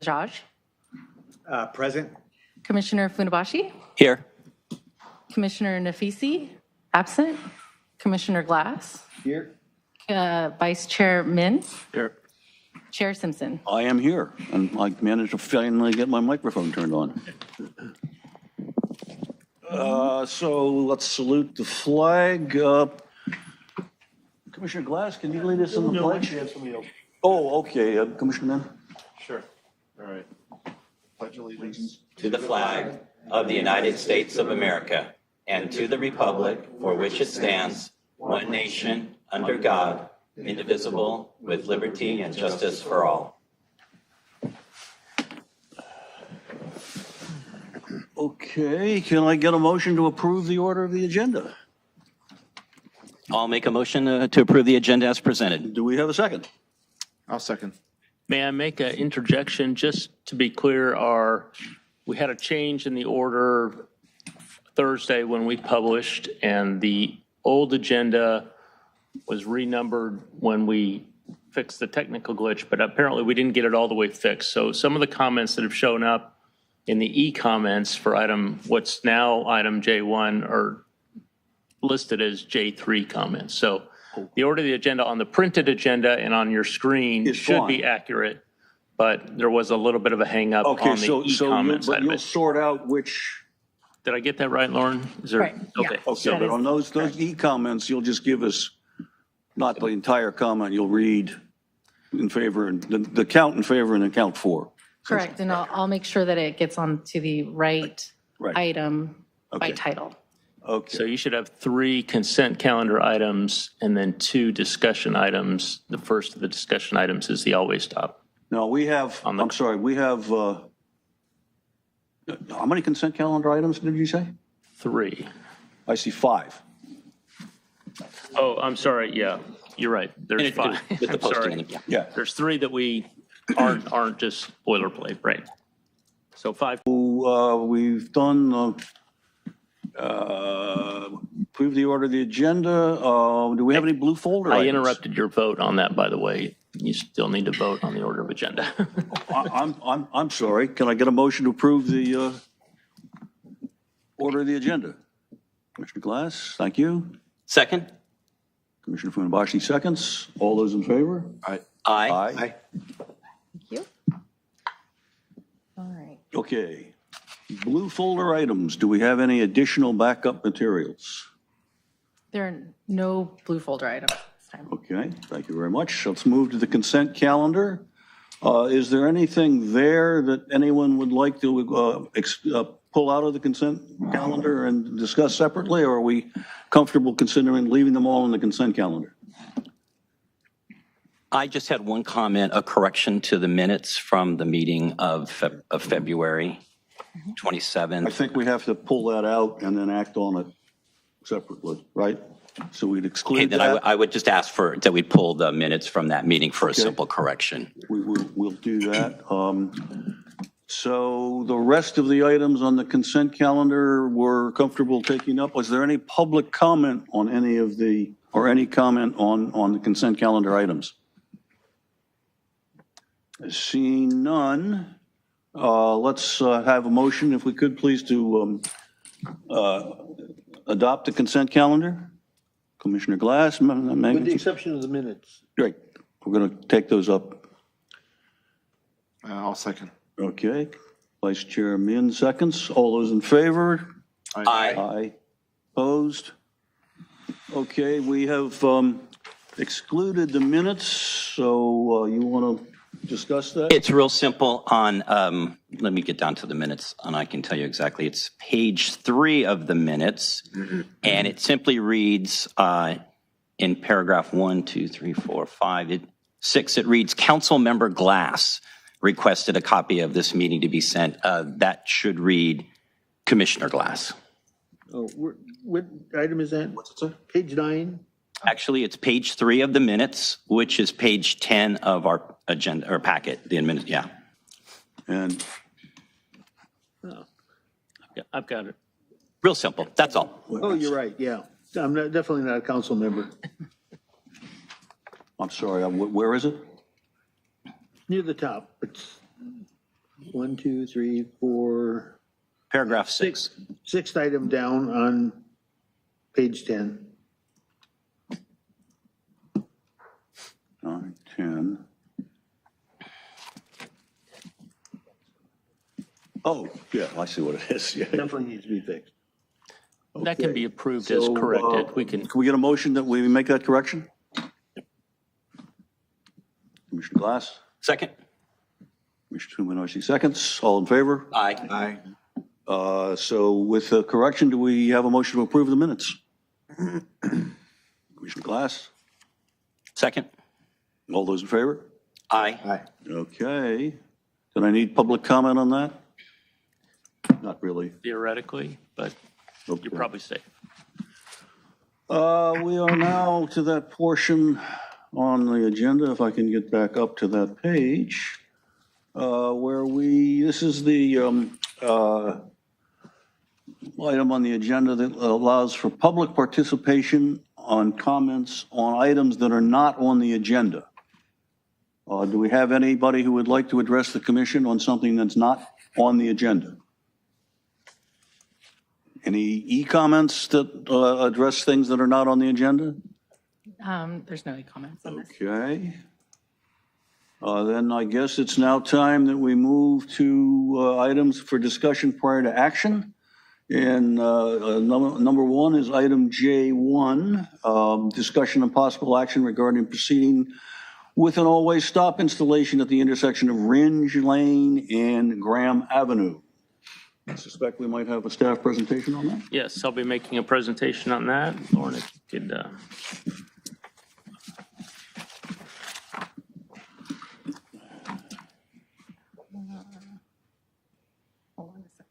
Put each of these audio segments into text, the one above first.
Jaj, Present. Commissioner Funabashi, Here. Commissioner Nafisi, absent, Commissioner Glass, Here. Vice Chair Min, Here. Chair Simpson. I am here, and I managed to finally get my microphone turned on. So let's salute the flag. Commissioner Glass, can you lead us in the pledge? Oh, okay, Commissioner Mann. Sure. All right. Pledge allegiance To the flag of the United States of America and to the republic for which it stands, one nation, under God, indivisible, with liberty and justice for all. Okay, can I get a motion to approve the order of the agenda? I'll make a motion to approve the agenda as presented. Do we have a second? I'll second. May I make an interjection? Just to be clear, we had a change in the order Thursday when we published, and the old agenda was renumbered when we fixed the technical glitch, but apparently we didn't get it all the way fixed. So some of the comments that have shown up in the e-comments for what's now item J1 are listed as J3 comments. So the order of the agenda on the printed agenda and on your screen It's should fine. be accurate, but there was a little bit of a hang up Okay, on the so e-comment side of you'll it. sort out which, Did I get that right, Lauren? Is there? Right, yeah. Okay. okay, That but is on those e-comments, you'll just give us, not the entire comment, you'll read in favor, and the count in favor and the count for. Correct, and I'll make sure that it gets onto the right Right. item by Okay. title. Okay. So you should have 3 consent calendar items and then 2 discussion items. The first of the discussion items is the always stop. No, we have, On the- I'm sorry, we have, how many consent calendar items did you say? 3. I see 5. Oh, I'm sorry, yeah, you're right. There's 5. With the I'm posting sorry. and the- Yeah. There's 3 that we aren't just boilerplate, right? So 5. We've done, approve the order of the agenda. Do we have any blue folder I items? interrupted your vote on that, by the way. You still need to vote on the order of agenda. I'm sorry. Can I get a motion to approve the order of the agenda? Commissioner Glass, thank you. Second? Commissioner Funabashi, seconds. All those in favor? Aye. Aye. Thank you. All right. Okay. Blue folder items. Do we have any additional backup materials? There are no blue folder items this time. Okay, thank you very much. Let's move to the consent calendar. Is there anything there that anyone would like to pull out of the consent calendar and discuss separately, or are we comfortable considering leaving them all in the consent calendar? I just had one comment, a correction to the minutes from the meeting of February I 27th. think we have to pull that out and then act on it separately, right? So we'd Okay, exclude then that. I would just ask that we pull the minutes from that meeting for a simple correction. We'll do that. So the rest of the items on the consent calendar we're comfortable taking up. Was there any public comment on any of the, or any comment on the consent calendar items? Seeing none, let's have a motion, if we could, please, to adopt the consent calendar. Commissioner Glass, With Megan? the exception of the minutes. Great. We're going to take those up. I'll second. Okay. Vice Chair Min, seconds. All those in favor? Aye. Aye. Opposed? Okay, we have excluded the minutes, so you want to discuss that? It's real simple on, let me get down to the minutes and I can tell you exactly. It's page 3 of the minutes. And it simply reads in paragraph 1, 2, 3, 4, 5, 6, it reads, Council Member Glass requested a copy of this meeting to be sent. That should read Commissioner Glass. Oh, what item is that? What's it say? Page 9? Actually, it's page 3 of the minutes, which is page 10 of our agenda or packet, yeah. And Yeah, I've got it. Real simple, that's all. Oh, you're right, yeah. I'm definitely not a council member. I'm sorry, where is it? Near the top. It's 1, 2, 3, 4, Paragraph 6. sixth item down on page 10. 9, 10. Oh, yeah, I see what it is. Yeah. Definitely needs to be fixed. That can be approved as So, corrected. We can, Can we get a motion that we make that correction? Commissioner Glass, Second? Commissioner Tumanowski seconds. All in favor? Aye. Aye. So with the correction, do we have a motion to approve the minutes? Commissioner Glass, Second? all those in favor? Aye. Aye. Okay. Did I need public comment on that? Not really. theoretically, but Okay. you're probably safe. We are now to that portion on the agenda, if I can get back up to that page, where this is the item on the agenda that allows for public participation on comments on items that are not on the agenda. Do we have anybody who would like to address the commission on something that's not on the agenda? Any e-comments that address things that are not on the agenda? There's no comments on this. Okay. Then I guess it's now time that we move to items for discussion prior to action. And number one is item J1, discussion and possible action regarding proceeding with an always stop installation at the intersection of Ringe Lane and Graham Avenue. I suspect we might have a staff presentation on that. Yes, I'll be making a presentation on that. Lauren, if you could, Hold on a sec.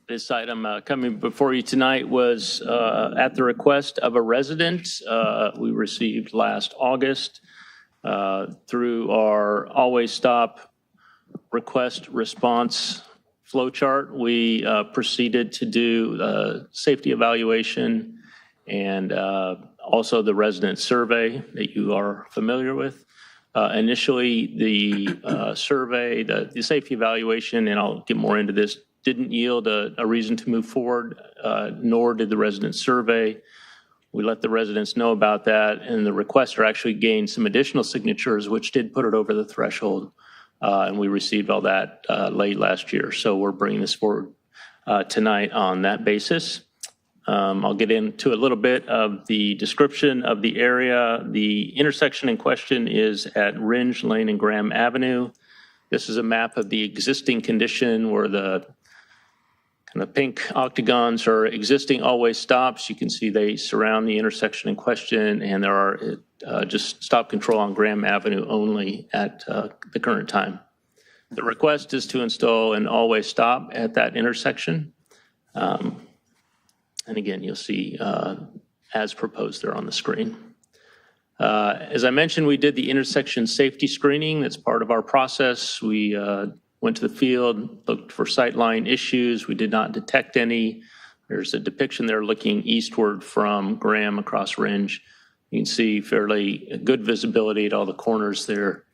this item coming before you tonight was at the request of a resident. We received last August through our Always Stop request response flowchart. We proceeded to do a safety evaluation and also the resident survey that you are familiar with. Initially, the survey, the safety evaluation, and I'll get more into this, didn't yield a reason to move forward, nor did the resident survey. We let the residents know about that, and the requester actually gained some additional signatures, which did put it over the threshold. And we received all that late last year. So we're bringing this forward tonight on that basis. I'll get into a little bit of the description of the area. The intersection in question is at Ringe Lane and Graham Avenue. This is a map of the existing condition where the kind of pink octagons are existing always stops. You can see they surround the intersection in question, and there are just stop control on Graham Avenue only at the current time. The request is to install an always stop at that intersection. And again, you'll see as proposed there on the screen. As I mentioned, we did the intersection safety screening. That's part of our process. We went to the field, looked for sightline issues. We did not detect any. There's a depiction there looking eastward from Graham across Ringe. You can see fairly good visibility at all the corners there.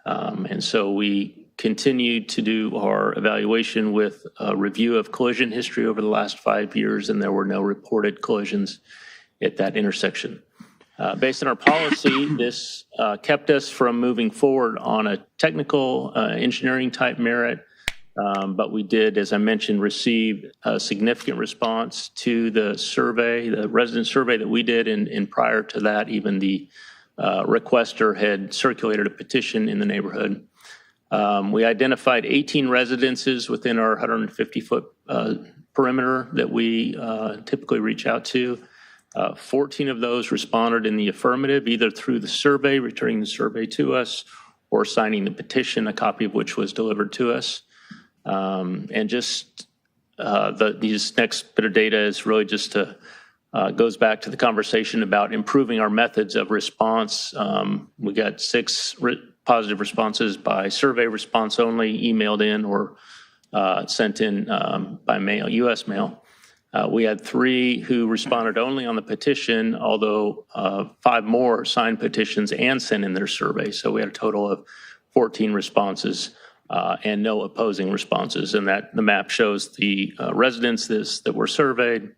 And so we continued to do our evaluation with a review of collision history over the last 5 years, and there were no reported collisions at that intersection. Based on our policy, this kept us from moving forward on a technical engineering type merit, but we did, as I mentioned, receive a significant response to the survey, the resident survey that we did, and prior to that, even the requester had circulated a petition in the neighborhood. We identified 18 residences within our 150-foot perimeter that we typically reach out to. 14 of those responded in the affirmative, either through the survey, returning the survey to us, or signing the petition, a copy of which was delivered to us. And just these next bit of data is really just to goes back to the conversation about improving our methods of response. We got 6 positive responses by survey response only, emailed in or sent in by mail, U.S. mail. We had 3 who responded only on the petition, although 5 more signed petitions and sent in their survey. So we had a total of 14 responses and no opposing responses. And that the map shows the residents that were surveyed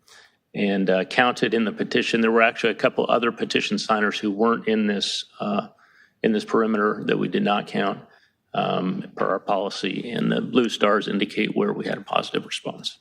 and counted in the petition. There were actually a couple other petition signers who weren't in this perimeter that we did not count per our policy, and the blue stars indicate where we had a positive response.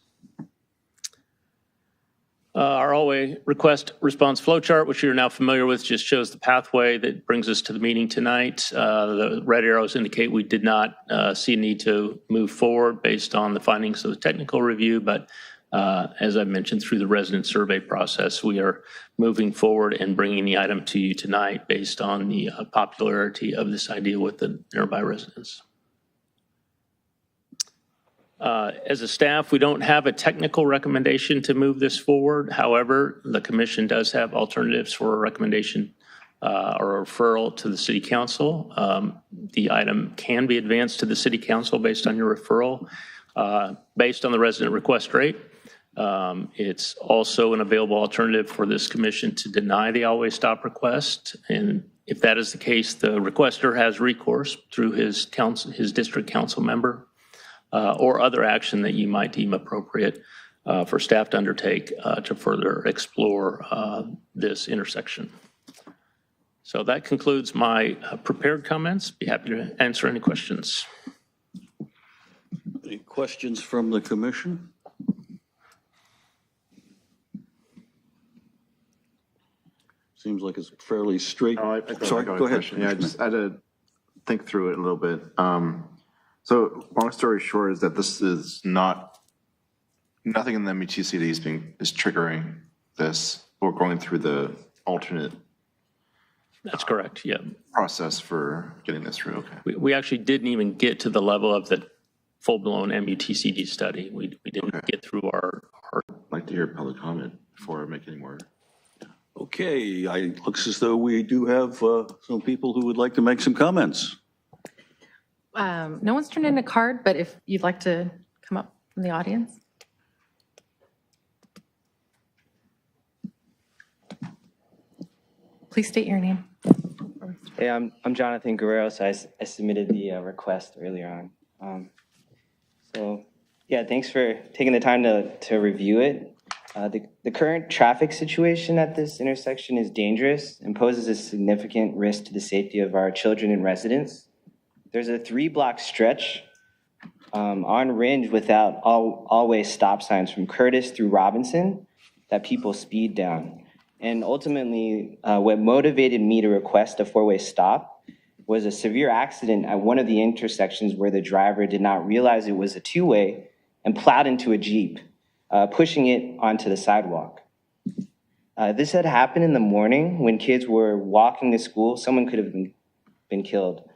Our all-way request response flowchart, which you're now familiar with, just shows the pathway that brings us to the meeting tonight. The red arrows indicate we did not see a need to move forward based on the findings of the technical review, but as I mentioned, through the resident survey process, we are moving forward and bringing the item to you tonight based on the popularity of this idea with the nearby residents. As a staff, we don't have a technical recommendation to move this forward. However, the commission does have alternatives for a recommendation or a referral to the city council. The item can be advanced to the city council based on your referral, based on the resident request rate. It's also an available alternative for this commission to deny the always stop request. And if that is the case, the requester has recourse through his district council member or other action that you might deem appropriate for staff to undertake to further explore this intersection. So that concludes my prepared comments. Be happy to answer any questions. Any questions from the commission? Seems like it's fairly straight. Sorry, go ahead. Yeah, I just had to think through it a little bit. So long story short is that this is nothing in the MUTCD is triggering this. We're going through the alternate. That's correct, yeah. Process for getting this through, okay. We actually didn't even get to the level of the full-blown MUTCD study. We didn't get through our. I'd like to hear public comment before I make any more. Okay, it looks as though we do have some people who would like to make some comments. No one's turned in a card, but if you'd like to come up from the audience. Please state your name. Hey, I'm Jonathan Guerrero, so I submitted the request earlier on. So yeah, thanks for taking the time to review it. The current traffic situation at this intersection is dangerous and poses a significant risk to the safety of our children and residents. There's a 3-block stretch on Ringe without always stop signs from Curtis through Robinson that people speed down. And ultimately, what motivated me to request a 4-way stop was a severe accident at one of the intersections where the driver did not realize it was a 2-way and plowed into a Jeep, pushing it onto the sidewalk. This had happened in the morning when kids were walking to school. Someone could have been killed.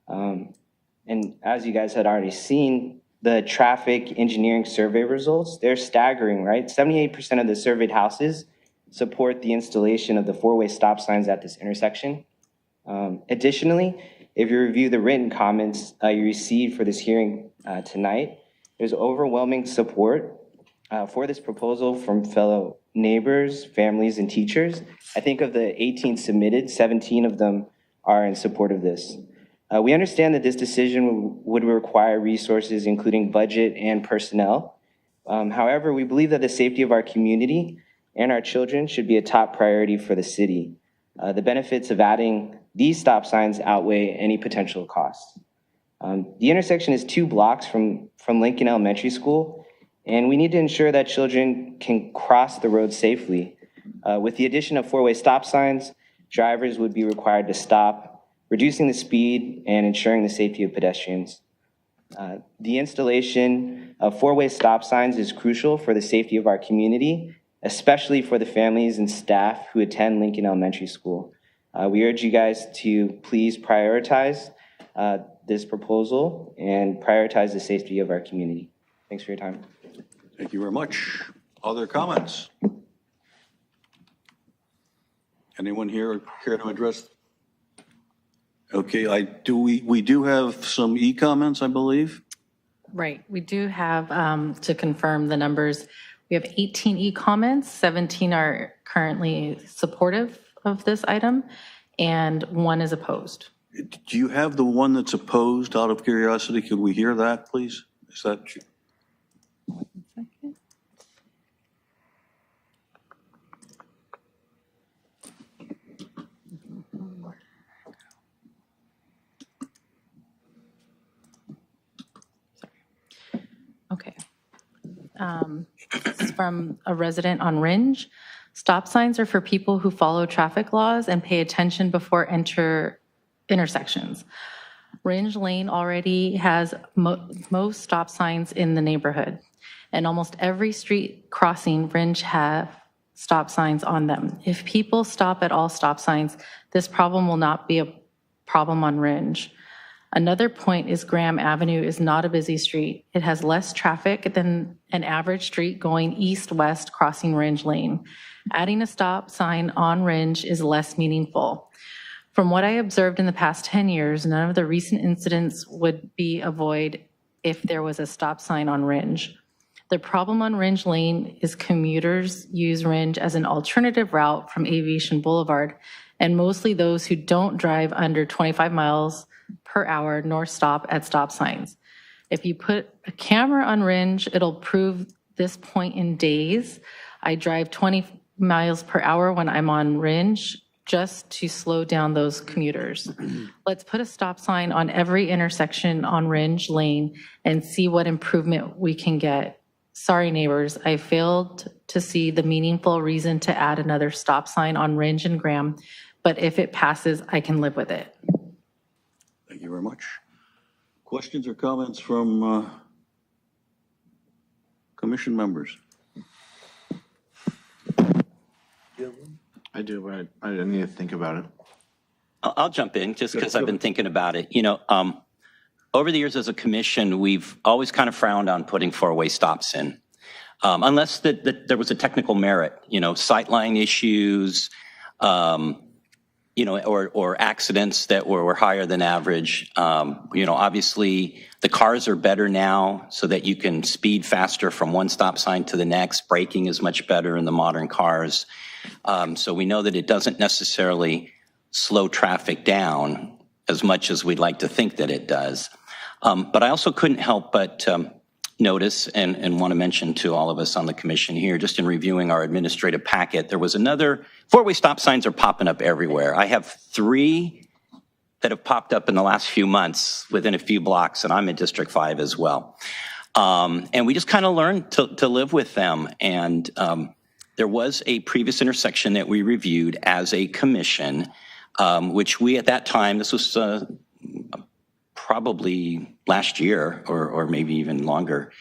And as you guys had already seen, the traffic engineering survey results, they're staggering, right? 78% of the surveyed houses support the installation of the 4-way stop signs at this intersection. Additionally, if you review the written comments you received for this hearing tonight, there's overwhelming support for this proposal from fellow neighbors, families, and teachers. I think of the 18 submitted, 17 of them are in support of this. We understand that this decision would require resources, including budget and personnel. However, we believe that the safety of our community and our children should be a top priority for the city. The benefits of adding these stop signs outweigh any potential costs. The intersection is 2 blocks from Lincoln Elementary School, and we need to ensure that children can cross the road safely. With the addition of 4-way stop signs, drivers would be required to stop, reducing the speed and ensuring the safety of pedestrians. The installation of 4-way stop signs is crucial for the safety of our community, especially for the families and staff who attend Lincoln Elementary School. We urge you guys to please prioritize this proposal and prioritize the safety of our community. Thanks for your time. Thank you very much. Other comments? Anyone here care to address? Okay, we do have some e-comments, I believe. Right, we do have, to confirm the numbers, we have 18 e-comments, 17 are currently supportive of this item, and 1 is opposed. Do you have the one that's opposed out of curiosity? Could we hear that, please? Is that, Okay. This is from a resident on Ringe. Stop signs are for people who follow traffic laws and pay attention before intersections. Ringe Lane already has most stop signs in the neighborhood, and almost every street crossing Ringe have stop signs on them. If people stop at all stop signs, this problem will not be a problem on Ringe. Another point is Graham Avenue is not a busy street. It has less traffic than an average street going east-west crossing Ringe Lane. Adding a stop sign on Ringe is less meaningful. From what I observed in the past 10 years, none of the recent incidents would be avoided if there was a stop sign on Ringe. The problem on Ringe Lane is commuters use Ringe as an alternative route from Aviation Boulevard, and mostly those who don't drive under 25 miles per hour nor stop at stop signs. If you put a camera on Ringe, it'll prove this point in days. I drive 20 miles per hour when I'm on Ringe just to slow down those commuters. Let's put a stop sign on every intersection on Ringe Lane and see what improvement we can get. Sorry, neighbors, I failed to see the meaningful reason to add another stop sign on Ringe and Graham, but if it passes, I can live with it. thank you very much. Questions or comments from commission members? I do, but I need to think about it. I'll jump in just because I've been thinking about it. Over the years as a commission, we've always kind of frowned on putting four-way stops in, unless there was a technical merit, sightline issues, or accidents that were higher than average. Obviously the cars are better now so that you can speed faster from one stop sign to the next. Braking is much better in the modern cars. So we know that it doesn't necessarily slow traffic down as much as we'd like to think that it does. But I also couldn't help but notice and want to mention to all of us on the commission here, just in reviewing our administrative packet, there was another, four-way stop signs are popping up everywhere. I have 3 that have popped up in the last few months within a few blocks, and I'm in District 5 as well. And we just kind of learned to live with them. And there was a previous intersection that we reviewed as a commission, which we at that time, this was probably last year or maybe even longer,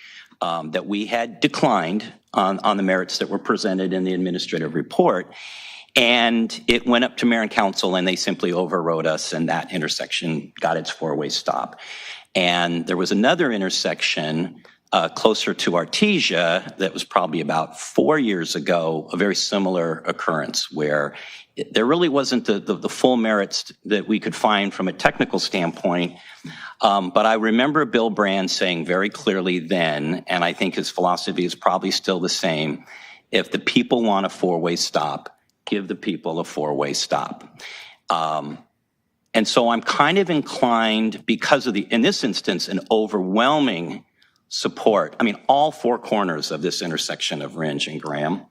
that we had declined on the merits that were presented in the administrative report. And it went up to mayor and council and they simply overrode us, and that intersection got its four-way stop. And there was another intersection closer to Artesia that was probably about 4 years ago, a very similar occurrence where there really wasn't the full merits that we could find from a technical standpoint. But I remember Bill Brand saying very clearly then, and I think his philosophy is probably still the same, if the people want a four-way stop, give the people a four-way stop. And so I'm kind of inclined, because of in this instance, an overwhelming support. I mean, all 4 corners of this intersection of Ringe and Graham,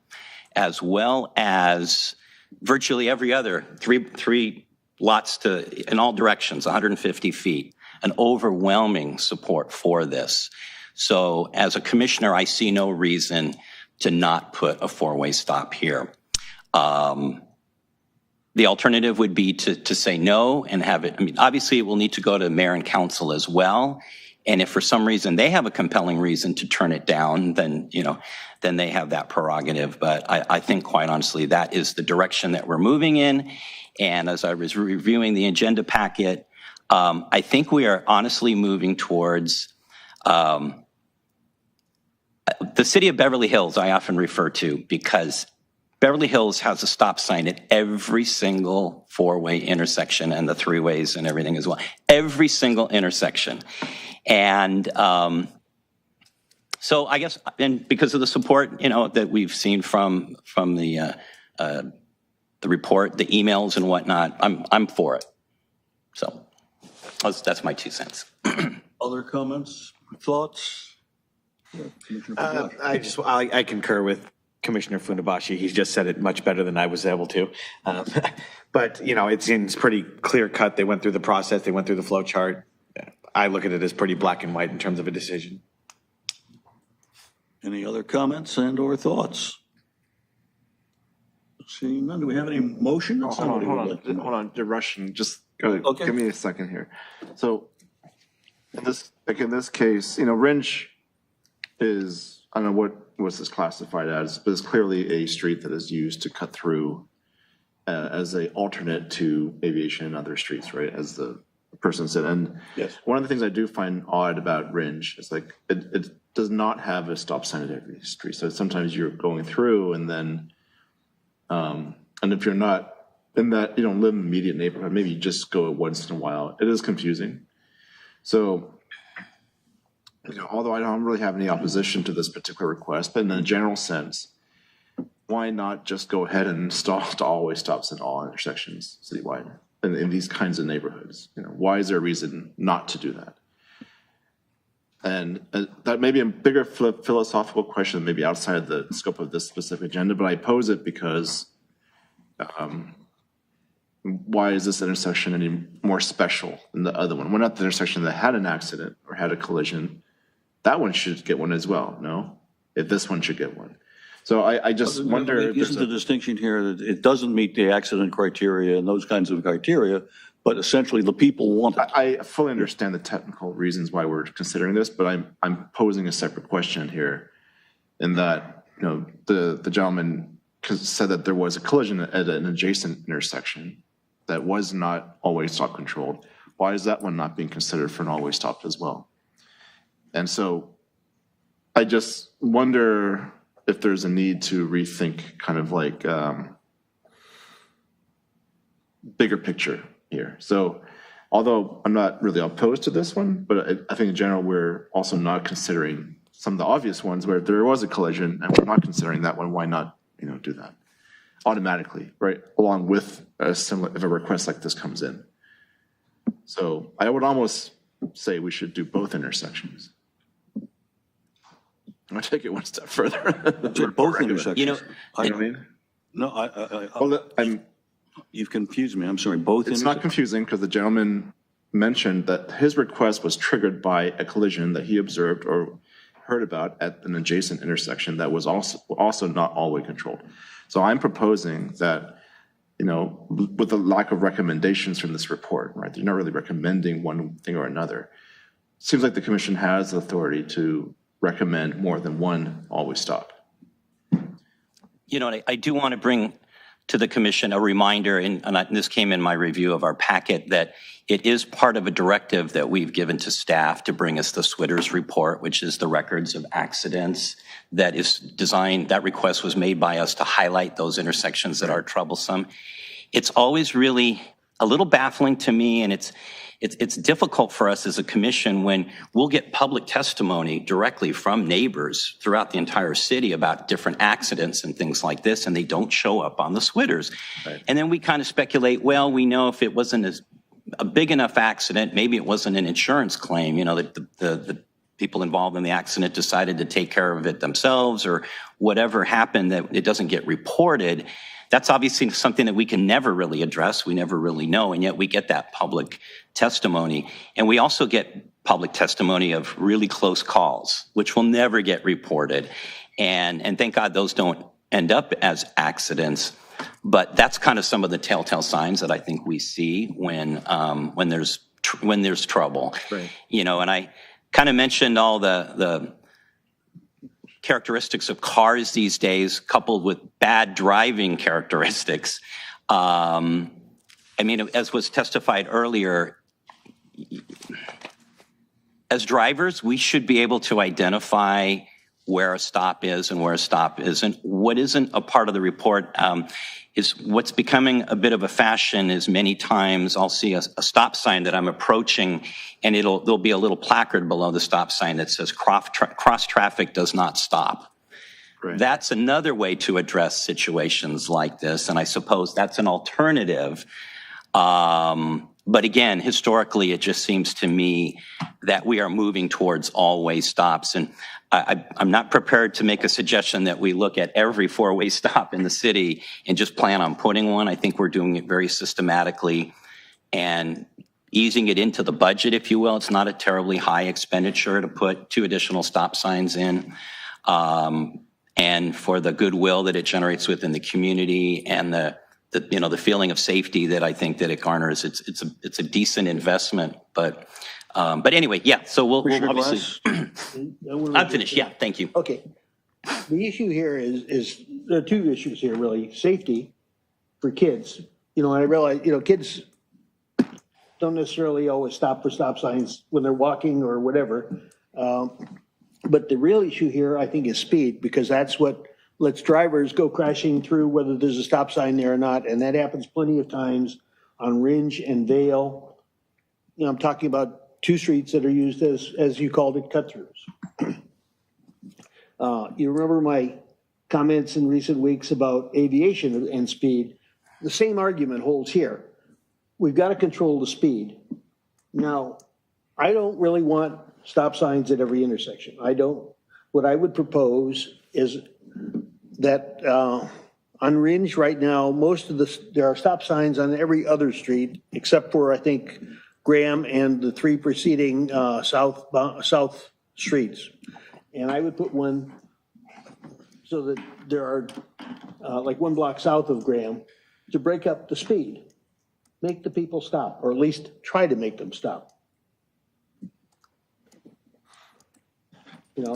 as well as virtually every other three lots in all directions, 150 feet, an overwhelming support for this. So as a commissioner, I see no reason to not put a four-way stop here. The alternative would be to say no and have it, obviously it will need to go to mayor and council as well. And if for some reason they have a compelling reason to turn it down, then, then they have that prerogative. But I think quite honestly, that is the direction that we're moving in. And as I was reviewing the agenda packet, I think we are honestly moving towards the city of Beverly Hills, I often refer to, because Beverly Hills has a stop sign at every single four-way intersection and the three-ways and everything as well. Every single intersection. And so I guess, and because of the support, that we've seen from the report, the emails and whatnot, I'm for it. So That's my 2 cents. Other comments, thoughts? Yeah, Commissioner Fukunaga. I concur with Commissioner Funabashi. He just said it much better than I was able to. But, it seems pretty clear cut. They went through the process. They went through the flow chart. I look at it as pretty black and white in terms of a decision. Any other comments and or thoughts? Seeing none, do we have any motion? that somebody would like to make? Hold on, you're rushing, just Okay. give me a second here. So, in this case, Ringe is, I don't know what was this classified as, but it's clearly a street that is used to cut through as a alternate to aviation and other streets, right, as the person said. And Yes. one of the things I do find odd about Ringe is it does not have a stop sign at every street. So sometimes you're going through and then, and if you're not in that, you don't live in the immediate neighborhood, maybe you just go once in a while. It is confusing. So, although I don't really have any opposition to this particular request, but in a general sense, why not just go ahead and install always stops in all intersections citywide in these kinds of neighborhoods? Why is there a reason not to do that? And that may be a bigger philosophical question, maybe outside of the scope of this specific agenda, but I pose it because why is this intersection any more special than the other one? Why not the intersection that had an accident or had a collision? That one should get one as well, no? If this one should get one. So I just wonder if Isn't the distinction here that it doesn't meet the accident criteria and those kinds of criteria, but essentially the people want it? I fully understand the technical reasons why we're considering this, but I'm posing a separate question here in that, the gentleman said that there was a collision at an adjacent intersection that was not always stop controlled. Why is that one not being considered for an always stop as well? And so I just wonder if there's a need to rethink kind of like bigger picture here. So although I'm not really opposed to this one, but I think in general, we're also not considering some of the obvious ones where there was a collision and we're not considering that one. Why not, do that automatically, right? Along with a similar, if a request like this comes in. So I would almost say we should do both intersections. I'll take it one step further. Both intersections. You know what I mean? No, you've confused me. I'm sorry. Both. It's not confusing because the gentleman mentioned that his request was triggered by a collision that he observed or heard about at an adjacent intersection that was also not all-way controlled. So I'm proposing that, with the lack of recommendations from this report, right? They're not really recommending one thing or another. It seems like the commission has the authority to recommend more than one always stop. I do want to bring to the commission a reminder, and this came in my review of our packet, that it is part of a directive that we've given to staff to bring us the Switters report, which is the records of accidents that is designed, that request was made by us to highlight those intersections that are troublesome. It's always really a little baffling to me, and it's difficult for us as a commission when we'll get public testimony directly from neighbors throughout the entire city about different accidents and things like this, and they don't show up on the Switters. Right. And then we kind of speculate, well, we know if it wasn't a big enough accident, maybe it wasn't an insurance claim, that the people involved in the accident decided to take care of it themselves or whatever happened that it doesn't get reported. That's obviously something that we can never really address. We never really know, and yet we get that public testimony. And we also get public testimony of really close calls, which will never get reported. And thank God those don't end up as accidents. But that's kind of some of the telltale signs that I think we see when there's trouble. Right. And I kind of mentioned all the characteristics of cars these days, coupled with bad driving characteristics. As was testified earlier, as drivers, we should be able to identify where a stop is and where a stop isn't. What isn't a part of the report is what's becoming a bit of a fashion is many times I'll see a stop sign that I'm approaching, and there'll be a little placard below the stop sign that says cross traffic does not stop. Right. That's another way to address situations like this, and I suppose that's an alternative. But again, historically, it just seems to me that we are moving towards all-way stops. And I'm not prepared to make a suggestion that we look at every four-way stop in the city and just plan on putting one. I think we're doing it very systematically and easing it into the budget, if you will. It's not a terribly high expenditure to put 2 additional stop signs in. And for the goodwill that it generates within the community and the feeling of safety that I think that it garners, it's a decent investment. But anyway, yeah. So we'll obviously. I'm finished. Yeah, thank you. Okay. The issue here is there are 2 issues here, really. Safety for kids. And I realize, kids don't necessarily always stop for stop signs when they're walking or whatever. But the real issue here, I think, is speed, because that's what lets drivers go crashing through whether there's a stop sign there or not. And that happens plenty of times on Ringe and Vale. I'm talking about 2 streets that are used as you called it, cut-throughs. You remember my comments in recent weeks about aviation and speed. The same argument holds here. We've got to control the speed. Now, I don't really want stop signs at every intersection. What I would propose is that on Ringe right now, there are stop signs on every other street except for, I think, Graham and the 3 preceding south streets. And I would put one so that there are like 1 block south of Graham to break up the speed. Make the people stop, or at least try to make them stop.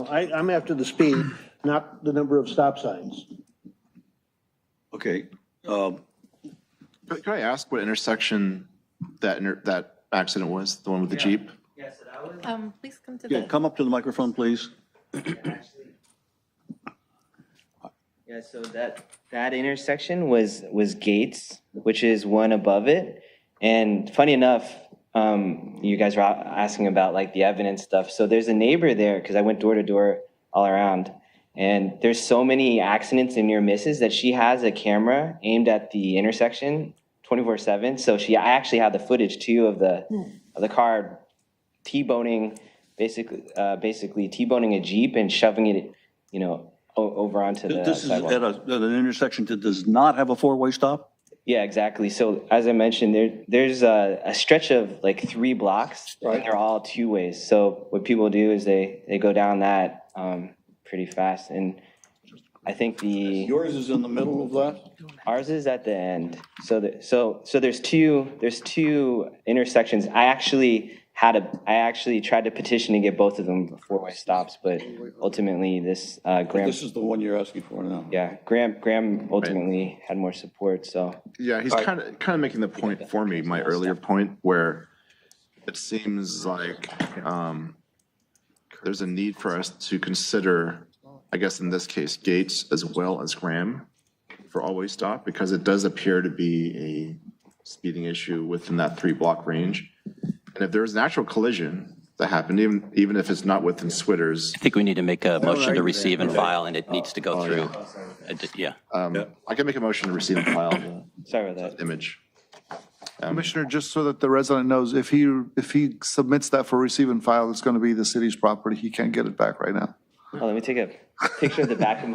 I'm after the speed, not the number of stop signs. Okay. Could I ask what intersection that accident was, the one with the Jeep? Yeah, so that was. Please come to Yeah, come up to the microphone, please. Yeah, so that intersection was Gates, which is one above it. And funny enough, you guys were asking about like the evidence stuff. So there's a neighbor there, because I went door to door all around, and there's so many accidents and near misses that she has a camera aimed at the intersection 24/7. So I actually have the footage too of the car T-boning, basically T-boning a Jeep and shoving it, over onto the This is sidewalk. at an intersection that does not have a 4-way stop? Yeah, exactly. So as I mentioned, there's a stretch of like 3 blocks, and they're all 2 ways. So what people do is they go down that pretty fast, and I think Yours is in the middle of that? ours is at the end. So there's two intersections. I actually tried to petition to get both of them 4-way stops, but ultimately Graham. This is the one you're asking for now. Yeah, Graham ultimately had more support. So Yeah, he's kind of making the point for me, my earlier point, where it seems like there's a need for us to consider, I guess in this case, Gates as well as Graham for all-way stop, because it does appear to be a speeding issue within that 3-block range. And if there's an actual collision that happened, even if it's not within Switters. I think we need to make a motion to receive and file, and it needs to go through. Yeah. I can make a motion to receive and file the sorry about that. image. Commissioner, just so that the resident knows, if he submits that for receive and file, it's going to be the city's property. He can't get it back right now. Oh, let me take a picture of the back of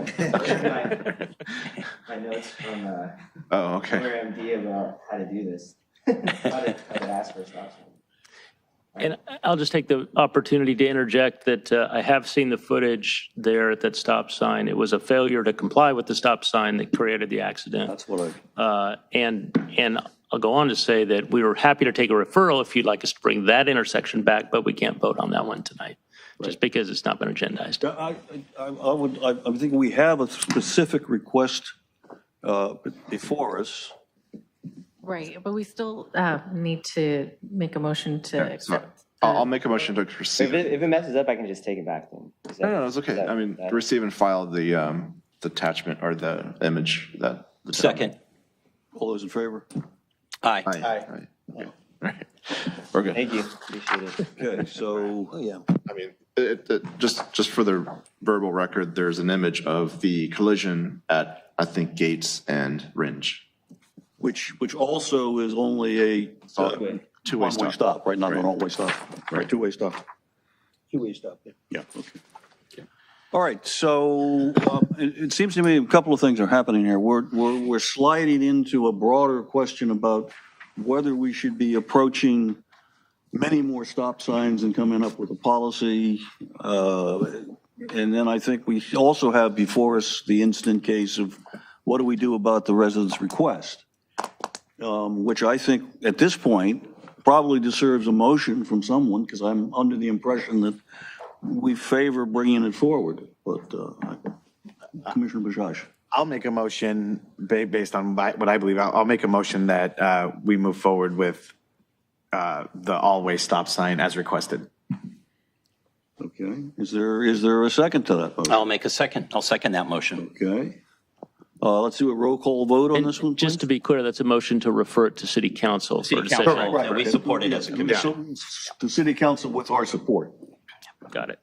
my notes from Oh, okay. MD about how to do this. how to ask for a stop sign. And I'll just take the opportunity to interject that I have seen the footage there at that stop sign. It was a failure to comply with the stop sign that created the accident. That's what And I'll go on to say that we were happy to take a referral if you'd like us to bring that intersection back, but we can't vote on that one tonight, just because it's not been agendized. I think we have a specific request before us. Right, but we still need to make a motion to accept. I'll make a motion to receive. If it messes up, I can just take it back then. No, it's okay. I mean, receive and file the attachment or the image that. Second. All those in favor? Aye. Aye. Okay. All right. We're good. Thank you. Appreciate it. Okay, so. I mean, just for the verbal record, there's an image of the collision at, I think, Gates and Ringe. Which also is only a Two-way one-way stop. stop, right? Not a one-way stop, right? Two-way stop. Two-way stop, yeah. Yeah, okay. All right, so it seems to me a couple of things are happening here. We're sliding into a broader question about whether we should be approaching many more stop signs and coming up with a policy. And then I think we also have before us the instant case of what do we do about the resident's request, which I think at this point probably deserves a motion from someone, because I'm under the impression that we favor bringing it forward. But Commissioner Bajaj. I'll make a motion based on what I believe. I'll make a motion that we move forward with the all-way stop sign as requested. Okay, is there a second to that motion? I'll second that motion. Okay. Let's do a roll call vote on this one, Just please. to be clear, that's a motion to refer it to city council for City decision. council, and we support it as a commission. So, the city council with our support. Got it.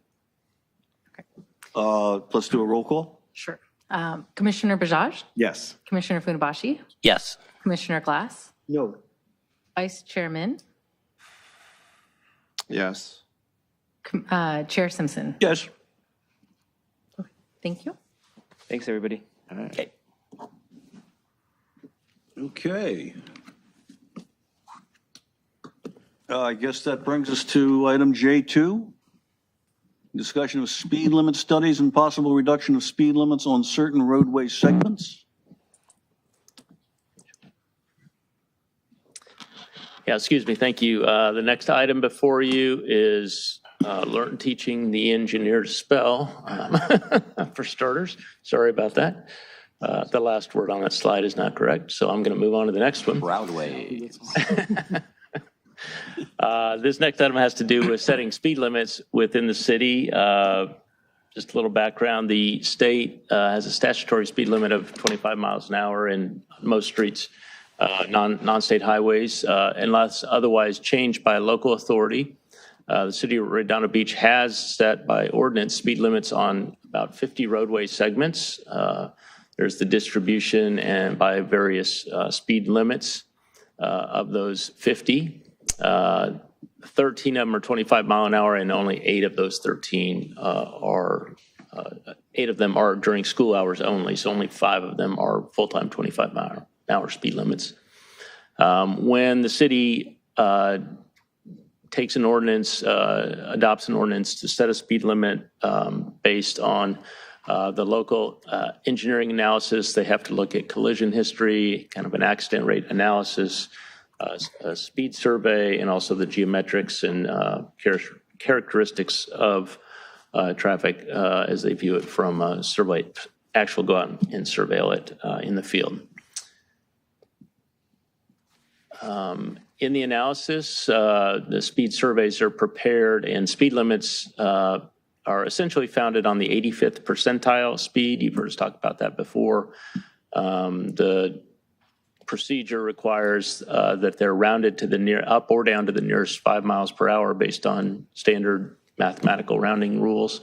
Let's do a roll call. Sure. Commissioner Bajaj, Yes. Commissioner Funabashi, Yes. Commissioner Glass, No, Vice Chairman, Yes. Chair Simpson. Yes. Thank you. Thanks, everybody. Okay. Okay. I guess that brings us to item J2. Discussion of speed limit studies and possible reduction of speed limits on certain roadway segments. Yeah, excuse me, thank you. The next item before you is teaching the engineer to spell, for starters. Sorry about that. The last word on that slide is not correct, so I'm going to move on to the next one. Roadway. This next item has to do with setting speed limits within the city. Just a little background, the state has a statutory speed limit of 25 miles an hour in most streets, non-state highways, unless otherwise changed by a local authority. The city of Redondo Beach has set by ordinance speed limits on about 50 roadway segments. There's the distribution and by various speed limits of those 50. 13 of them are 25 mile an hour, and only 8 of those 13 8 of them are during school hours only. So only 5 of them are full-time 25 mile an hour speed limits. When the city takes an ordinance, adopts an ordinance to set a speed limit based on the local engineering analysis, they have to look at collision history, kind of an accident rate analysis, a speed survey, and also the geometrics and characteristics of traffic as they view it from survey, actual go out and surveil it in the field. In the analysis, the speed surveys are prepared, and speed limits are essentially founded on the 85th percentile speed. You've heard us talk about that before. The procedure requires that they're rounded to the up or down to the nearest 5 miles per hour based on standard mathematical rounding rules.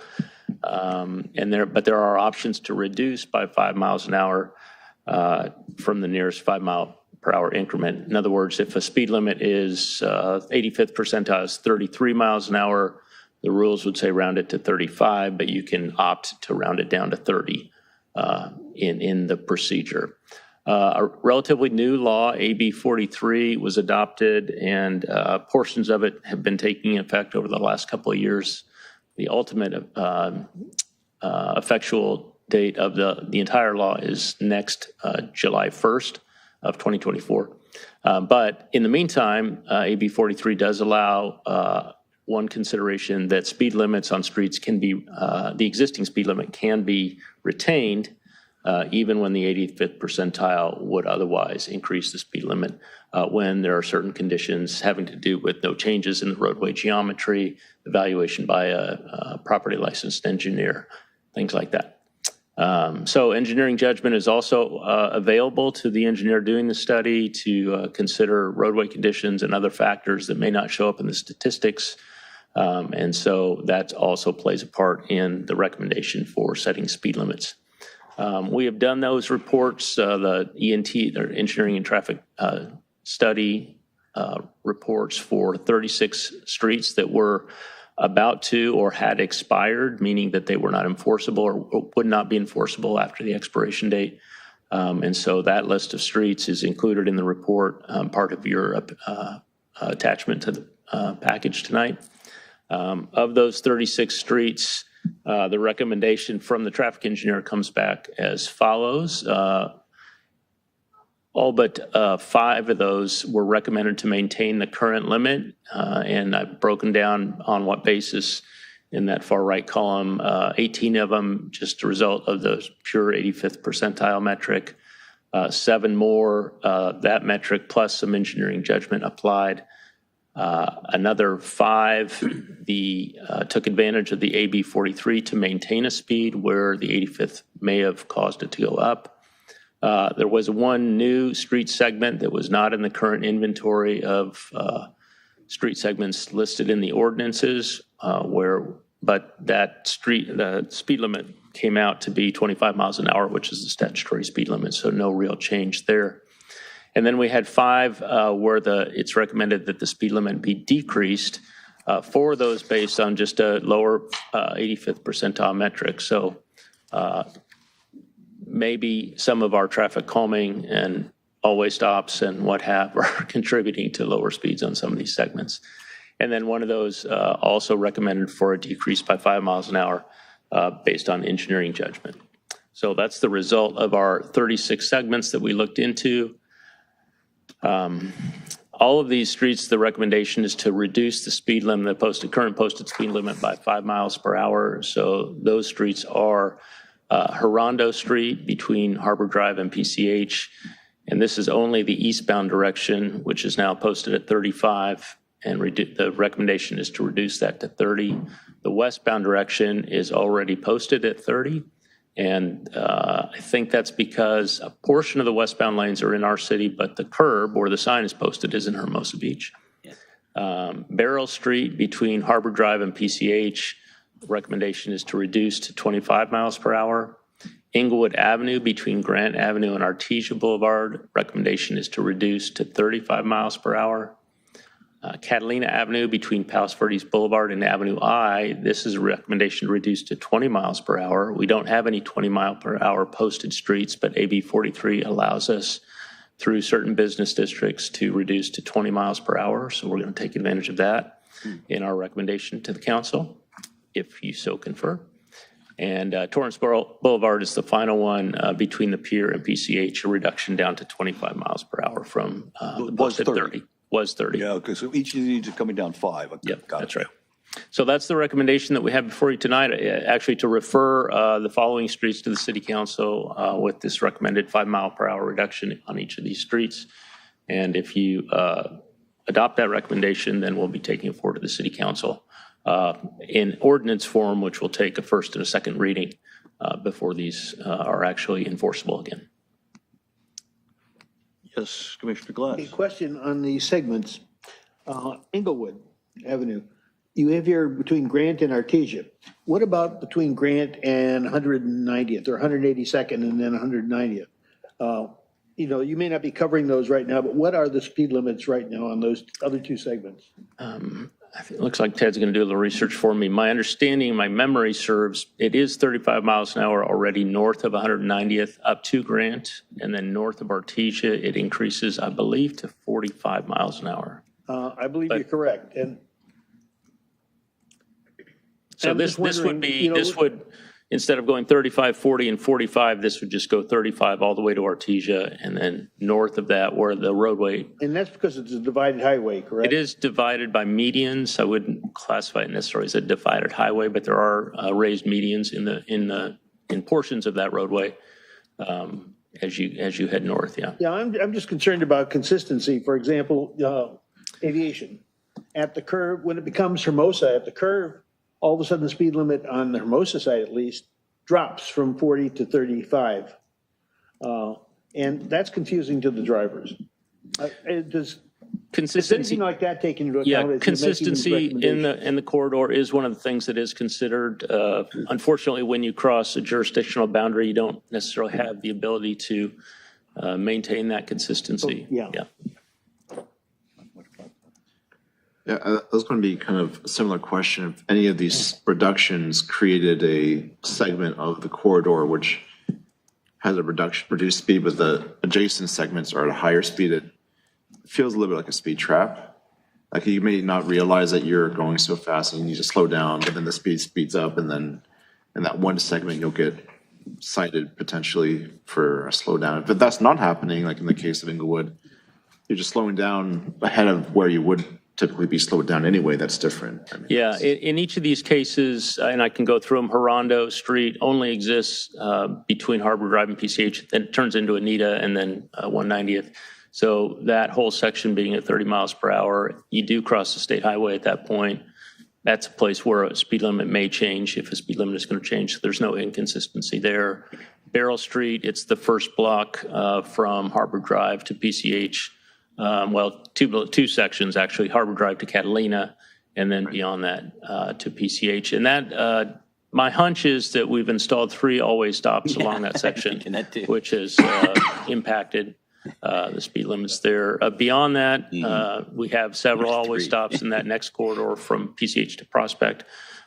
But there are options to reduce by 5 miles an hour from the nearest 5 mile per hour increment. In other words, if a speed limit is 85th percentile is 33 miles an hour, the rules would say round it to 35, but you can opt to round it down to 30 in the procedure. A relatively new law, AB 43, was adopted, and portions of it have been taking effect over the last couple of years. The ultimate effectual date of the entire law is next July 1st of 2024. But in the meantime, AB 43 does allow one consideration that speed limits on streets can be, the existing speed limit can be retained even when the 85th percentile would otherwise increase the speed limit when there are certain conditions having to do with no changes in the roadway geometry, evaluation by a property licensed engineer, things like that. So engineering judgment is also available to the engineer doing the study to consider roadway conditions and other factors that may not show up in the statistics. And so that also plays a part in the recommendation for setting speed limits. We have done those reports, the ENT, or Engineering and Traffic Study reports for 36 streets that were about to or had expired, meaning that they were not enforceable or would not be enforceable after the expiration date. And so that list of streets is included in the report, part of your attachment to the package tonight. Of those 36 streets, the recommendation from the traffic engineer comes back as follows. All but 5 of those were recommended to maintain the current limit, and I've broken down on what basis in that far right column. 18 of them just a result of the pure 85th percentile metric. 7 more, that metric plus some engineering judgment applied. Another 5 took advantage of the AB 43 to maintain a speed where the 85th may have caused it to go up. There was one new street segment that was not in the current inventory of street segments listed in the ordinances, but the speed limit came out to be 25 miles an hour, which is the statutory speed limit, so no real change there. And then we had 5 where it's recommended that the speed limit be decreased, 4 of those based on just a lower 85th percentile metric. So maybe some of our traffic calming and always stops and what have are contributing to lower speeds on some of these segments. And then one of those also recommended for a decrease by 5 miles an hour based on engineering judgment. So that's the result of our 36 segments that we looked into. All of these streets, the recommendation is to reduce the speed limit, the current posted speed limit by 5 miles per hour. So those streets are Redondo Street between Harbor Drive and PCH. And this is only the eastbound direction, which is now posted at 35. And the recommendation is to reduce that to 30. The westbound direction is already posted at 30. And I think that's because a portion of the westbound lanes are in our city, but the curb where the sign is posted is in Hermosa Beach. Barrel Street between Harbor Drive and PCH, the recommendation is to reduce to 25 miles per hour. Inglewood Avenue between Grant Avenue and Artesia Boulevard, recommendation is to reduce to 35 miles per hour. Catalina Avenue between Palos Verdes Boulevard and Avenue I, this is a recommendation to reduce to 20 miles per hour. We don't have any 20 mile per hour posted streets, but AB 43 allows us through certain business districts to reduce to 20 miles per hour. So we're going to take advantage of that in our recommendation to the council, if you so confer. And Torrance Boulevard is the final one between the pier and PCH, a reduction down to 25 miles per hour from the posted 30. Was 30. Yeah, okay, so each of these are coming down 5. Okay, yep, that's right. So that's the recommendation that we have before you tonight, actually to refer the following streets to the city council with this recommended 5 mile per hour reduction on each of these streets. And if you adopt that recommendation, then we'll be taking it forward to the city council in ordinance form, which will take a first and a second reading before these are actually enforceable again. Yes, Commissioner Glass. A question on the segments. Inglewood Avenue, you have here between Grant and Artesia. What about between Grant and 190th or 182nd and then 190th? You may not be covering those right now, but what are the speed limits right now on those other 2 segments? It looks like Ted's going to do a little research for me. My understanding, my memory serves, it is 35 miles an hour already north of 190th up to Grant, and then north of Artesia, it increases, I believe, to 45 miles an hour. I believe you're correct. And so this would, instead of going 35, 40, and 45, this would just go 35 all the way to Artesia, and then north of that where the roadway. And that's because it's a divided highway, correct? It is divided by medians. I wouldn't classify it necessarily as a divided highway, but there are raised medians in portions of that roadway as you head north. Yeah. Yeah, I'm just concerned about consistency. For example, aviation at the curve, when it becomes Hermosa at the curve, all of a sudden the speed limit on the Hermosa side at least drops from 40 to 35. And that's confusing to the drivers. Does anything like that take into account? Yeah, consistency in the corridor is one of the things that is considered. Unfortunately, when you cross a jurisdictional boundary, you don't necessarily have the ability to maintain that consistency. Yeah. Yeah, that was going to be kind of a similar question. If any of these reductions created a segment of the corridor which has a reduced speed, but the adjacent segments are at a higher speed, it feels a little bit like a speed trap. Like you may not realize that you're going so fast and you need to slow down, but then the speed speeds up, and then in that one segment you'll get cited potentially for a slowdown. But that's not happening, like in the case of Inglewood. You're just slowing down ahead of where you would typically be slowed down anyway. That's different. I mean, Yeah, in each of these cases, and I can go through them, Redondo Street only exists between Harbor Drive and PCH, then it turns into Anita and then 190th. So that whole section being at 30 miles per hour, you do cross the state highway at that point. That's a place where a speed limit may change if a speed limit is going to change. So there's no inconsistency there. Beryl Street, it's the first block from Harbor Drive to PCH. Well, two sections actually, Harbor Drive to Catalina, and then beyond that to PCH. And that, my hunch is that we've installed 3 always stops along that section, which has impacted the speed limits there. Beyond that, we have several always stops in that next corridor from PCH to Prospect,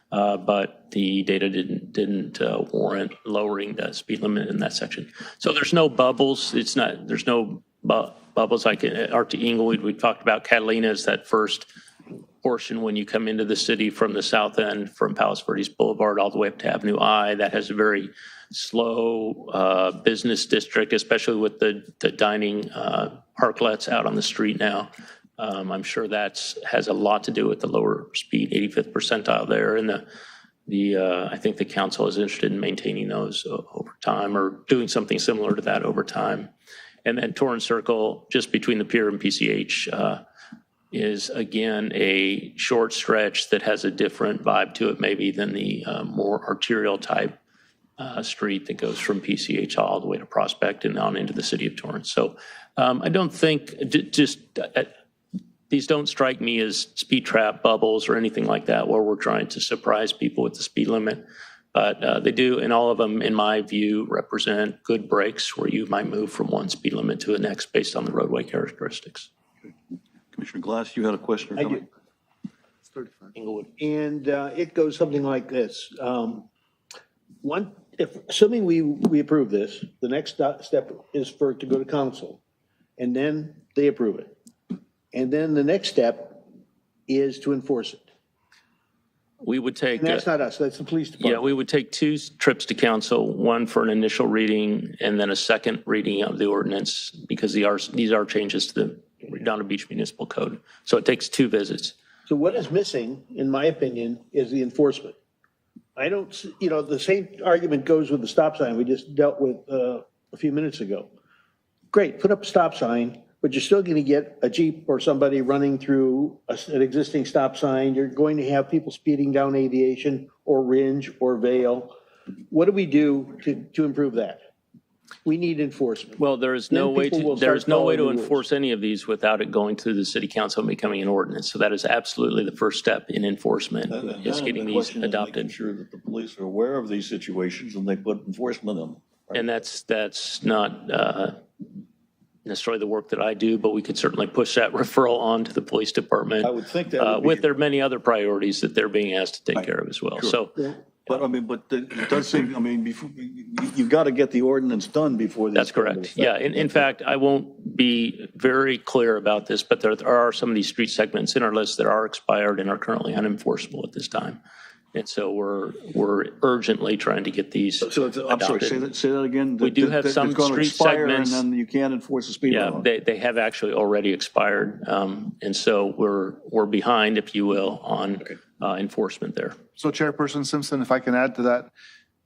but the data didn't warrant lowering the speed limit in that section. So there's no bubbles. There's no bubbles like to Inglewood. We talked about Catalina is that first portion when you come into the city from the south end, from Palos Verdes Boulevard all the way up to Avenue I. That has a very slow business district, especially with the dining parklets out on the street now. I'm sure that has a lot to do with the lower speed 85th percentile there. And I think the council is interested in maintaining those over time or doing something similar to that over time. And then Torrance Circle, just between the pier and PCH, is again a short stretch that has a different vibe to it maybe than the more arterial type street that goes from PCH all the way to Prospect and on into the city of Torrance. So I don't think, these don't strike me as speed trap bubbles or anything like that where we're trying to surprise people with the speed limit. But they do, and all of them, in my view, represent good breaks where you might move from one speed limit to the next based on the roadway characteristics. Commissioner Glass, you had a question? I do. Inglewood. And it goes something like this. Assuming we approve this, the next step is for it to go to council, and then they approve it. And then the next step is to enforce it. We would take. And that's not us, that's the police department. Yeah, we would take 2 trips to council, one for an initial reading and then a second reading of the ordinance because these are changes to the Redondo Beach Municipal Code. So it takes 2 visits. So what is missing, in my opinion, is the enforcement. I don't, the same argument goes with the stop sign we just dealt with a few minutes ago. Great, put up a stop sign, but you're still going to get a Jeep or somebody running through an existing stop sign. You're going to have people speeding down Aviation or Ringe or Vale. What do we do to improve that? We need enforcement. Well, there's no way to enforce any of these without it going through the city council and becoming an ordinance. So that is absolutely the first step in enforcement, is getting these adopted. Making sure that the police are aware of these situations and they put enforcement in them. Right? And that's not necessarily the work that I do, but we could certainly push that referral on to the police department. I would think that would be, with their many other priorities that they're being asked to take care of as well. Sure. So. Yeah. But it does seem, before, you've got to get the ordinance done before this. That's correct. Yeah. In fact, I won't be very clear about this, but there are some of these street segments in our list that are expired and are currently unenforceable at this time. And so we're urgently trying to get these. So I'm sorry, say that again. We do have some street segments. And then you can't enforce the speed limit. Yeah, they have actually already expired. And so we're behind, if you will, on enforcement there. So Chairperson Simpson, if I can add to that,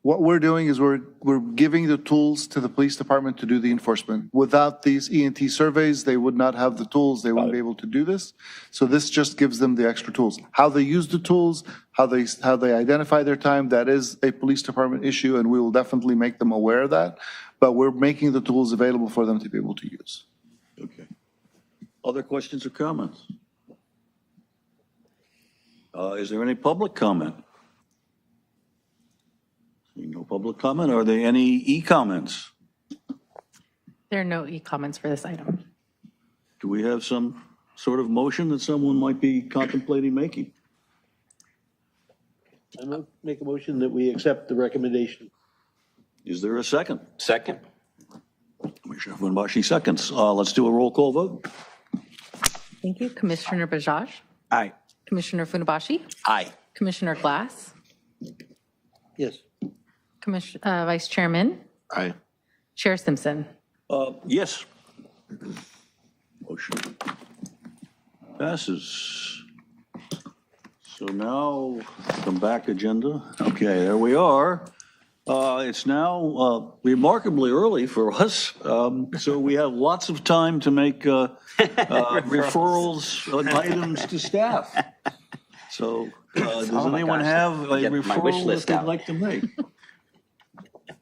what we're doing is we're giving the tools to the police department to do the enforcement. Without these ENT surveys, they would not have the tools. They wouldn't be able to do this. So this just gives them the extra tools. How they use the tools, how they identify their time, that is a police department issue, and we will definitely make them aware of that. But we're making the tools available for them to be able to use. Okay. Other questions or comments? Is there any public comment? Seeing no public comment, are there any e-comments? There are no e-comments for this item. Do we have some sort of motion that someone might be contemplating making? I'm going to make a motion that we accept the recommendation. Is there a second? Second. Commissioner Funbashi seconds. Let's do a roll call vote. Thank you. Commissioner Bajaj, Aye. Commissioner Funabashi, Aye. Commissioner Glass, Yes. Vice Chairman, Aye. Chair Simpson. Yes. Motion passes. So now, come back agenda. Okay, there we are. It's now remarkably early for us, so we have lots of time to make referrals on items to staff. So does anyone have a Get my wish referral list that they'd out. like to make?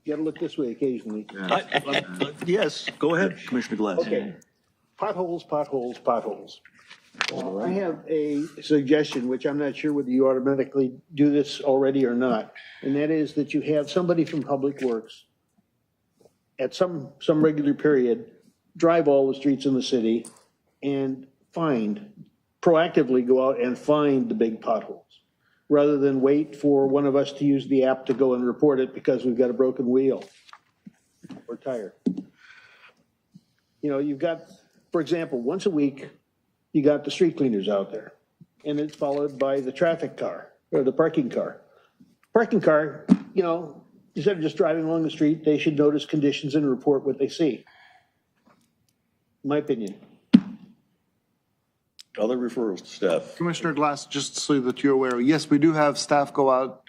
You got to look this way occasionally. Yes, go ahead, Commissioner Glass. Okay. Potholes, potholes, potholes. I have a suggestion, which I'm not sure whether you automatically do this already or not, and that is that you have somebody from Public Works at some regular period, drive all the streets in the city and proactively go out and find the big potholes, rather than wait for one of us to use the app to go and report it because we've got a broken wheel or tire. You know, you've got, for example, once a week, you got the street cleaners out there, and it's followed by the traffic car or the parking car. Parking car, you know, instead of just driving along the street, they should notice conditions and report what they see. My opinion. Other referrals to staff. Commissioner Glass, just so that you're aware, yes, we do have staff go out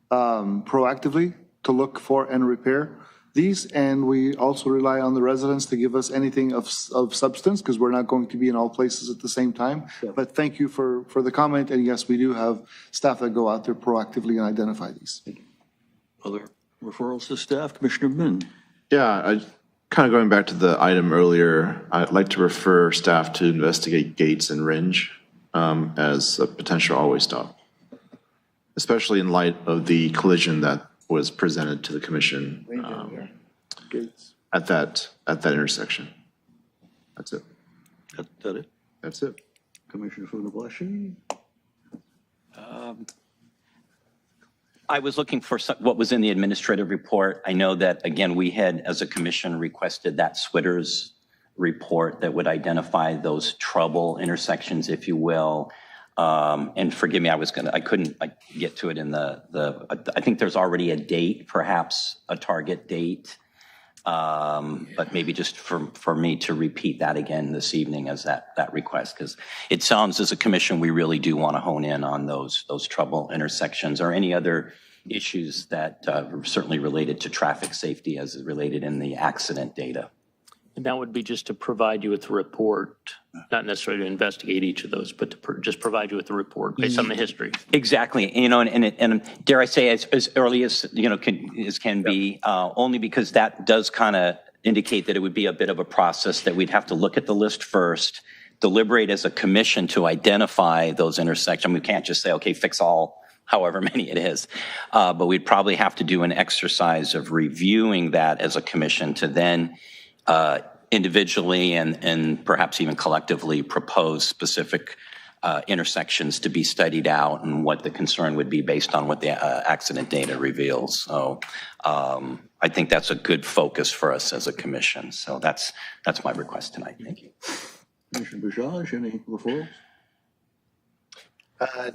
proactively to look for and repair these, and we also rely on the residents to give us anything of substance, because we're not going to be in all places at the same time. But thank you for the comment, and yes, we do have staff that go out there proactively and identify these. Other referrals to staff, Commissioner Min. Yeah, kind of going back to the item earlier, I'd like to refer staff to investigate Gates and Ringe as a potential always stop, especially in light of the collision that was presented to the commission at that intersection. That's it. That it? That's it. Commissioner Funbashi. I was looking for what was in the administrative report. I know that, again, we had, as a commission, requested that Switters report that would identify those trouble intersections, if you will. And forgive me, I couldn't get to it in I think there's already a date, perhaps a target date. But maybe just for me to repeat that again this evening as that request, because it sounds as a commission, we really do want to hone in on those trouble intersections or any other issues that are certainly related to traffic safety as related in the accident data. And that would be just to provide you with a report, not necessarily to investigate each of those, but to just provide you with a report based on the history. Exactly, you know, and dare I say as early as, you know, can be, only because that does kind of indicate that it would be a bit of a process that we'd have to look at the list first, deliberate as a commission to identify those intersections. We can't just say, okay, fix all, however many it is, but we'd probably have to do an exercise of reviewing that as a commission to then individually and perhaps even collectively propose specific intersections to be studied out and what the concern would be based on what the accident data reveals. So I think that's a good focus for us as a commission. So that's my request tonight. Thank you. Commissioner Bajaj, any referrals?